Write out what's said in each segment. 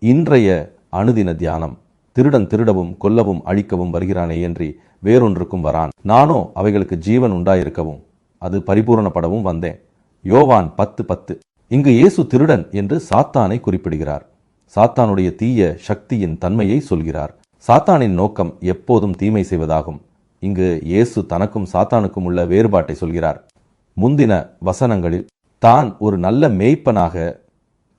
இன்றைய அனுதின தியானம்: திருடன் திருடவும் கொல்லவும் அழிக்கவும் வருகிறானே என்று வேறொன்றுக்கும் வரான், நானோ அவைகளுக்கு ஜீவன் உண்டாயிருக்கவும் அது பரிபூரணப்படவும் வந்தேன். யோவான் 10:10. இங்கு இயேசு திருடன் என்று சாத்தானை குறிப்பிடுகிறார். சாத்தானுடைய தீய சக்தியின் தன்மையை சொல்கிறார். சாத்தானின் நோக்கம் எப்போதும் தீமை செய்வதாகும். இங்கு இயேசு தனக்கும் சாத்தானுக்கும் உள்ள வேறுபாட்டை சொல்கிறார். முந்தின வசனங்களில் தான் ஒரு நல்ல மேய்ப்பனாக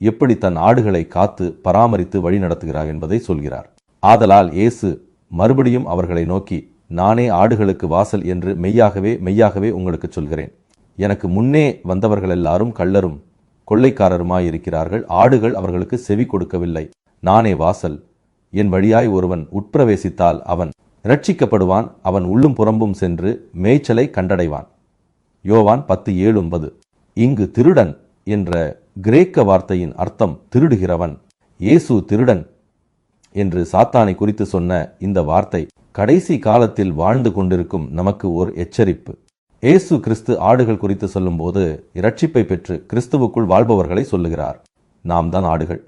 எப்படி தன் ஆடுகளை காத்து பராமரித்து வழி நடத்துகிறார் என்பதை சொல்கிறார். ஆதலால் இயேசு மறுபடியும் அவர்களை நோக்கி, நானே ஆடுகளுக்கு வாசல் என்று மெய்யாகவே மெய்யாகவே உங்களுக்கு சொல்கிறேன். எனக்கு முன்னே வந்தவர்கள் எல்லாரும் கள்ளரும் கொள்ளைக்காரருமாயிருக்கிறார்கள். ஆடுகள் அவர்களுக்கு செவி கொடுக்கவில்லை. நானே வாசல். என் வழியாய் ஒருவன் உட்பிரவேசித்தால் அவன் இரட்சிக்கப்படுவான். அவன் உள்ளும் புறம்பும் சென்று மேய்ச்சலை கண்டடைவான். யோவான் 10:7-9. இங்கு திருடன் என்ற கிரேக்க வார்த்தையின் அர்த்தம் திருடுகிறவன். இயேசு திருடன் என்று சாத்தானை குறித்து சொன்ன இந்த வார்த்தை கடைசி காலத்தில் வாழ்ந்து கொண்டிருக்கும் நமக்கு ஓர் எச்சரிப்பு. இயேசு கிறிஸ்து ஆடுகள் குறித்து சொல்லும்போது இரட்சிப்பை பெற்று கிறிஸ்துவுக்குள் வாழ்பவர்களை சொல்லுகிறார். நாம் தான் ஆடுகள்.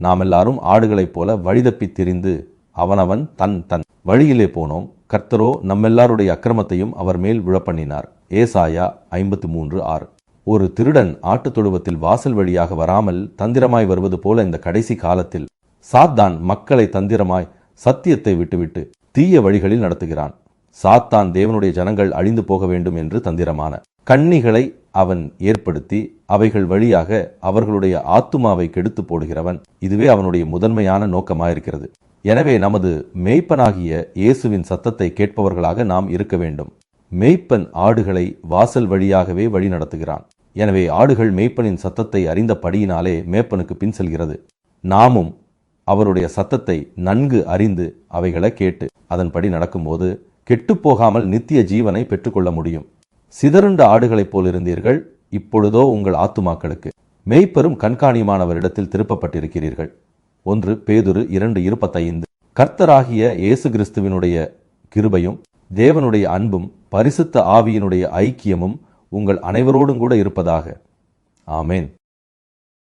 நாம் எல்லாரும் ஆடுகளைப் போல வழிதப்பி திரிந்து அவனவன் தன் தன் வழியிலே போனோம். கர்த்தரோ நம்மெல்லாருடைய அக்கிரமத்தையும் அவர் மேல் விழப்பண்ணினார். ஏசாயா 53:6. ஒரு திருடன் ஆட்டு தொழுவத்தில் வாசல் வழியாக வராமல் தந்திரமாய் வருவது போல இந்த கடைசி காலத்தில் சாத்தான் மக்களை தந்திரமாய் சத்தியத்தை விட்டுவிட்டு தீய வழிகளில் நடத்துகிறான். சாத்தான் தேவனுடைய ஜனங்கள் அழிந்து போக வேண்டும் என்று தந்திரமான கண்ணிகளை அவன் ஏற்படுத்தி அவைகள் வழியாக அவர்களுடைய ஆத்துமாவை கெடுத்து போடுகிறவன். இதுவே அவனுடைய முதன்மையான நோக்கமாயிருக்கிறது. எனவே நமது மேய்ப்பனாகிய இயேசுவின் சத்தத்தை கேட்பவர்களாக நாம் இருக்க வேண்டும். மேய்ப்பன் ஆடுகளை வாசல் வழியாகவே வழி நடத்துகிறான். எனவே ஆடுகள் மேய்ப்பனின் சத்தத்தை அறிந்தபடியினாலே மேய்ப்பனுக்கு பின் செல்கிறது. நாமும் அவருடைய சத்தத்தை நன்கு அறிந்து அவைகளை கேட்டு அதன்படி நடக்கும்போது கெட்டுப்போகாமல் நித்திய ஜீவனை பெற்றுக்கொள்ள முடியும். சிதறுண்ட ஆடுகளைப் போலிருந்தீர்கள், இப்பொழுதோ உங்கள் ஆத்துமாக்களுக்கு மேய்ப்பரும் கண்காணியுமானவரிடத்தில் திருப்பப்பட்டிருக்கிறீர்கள். 1 பேதுரு 2:25. கர்த்தராகிய இயேசு கிறிஸ்துவினுடைய கிருபையும் தேவனுடைய அன்பும் பரிசுத்த ஆவியினுடைய ஐக்கியமும் உங்கள் அனைவரோடும் கூட இருப்பதாக. ஆமேன்.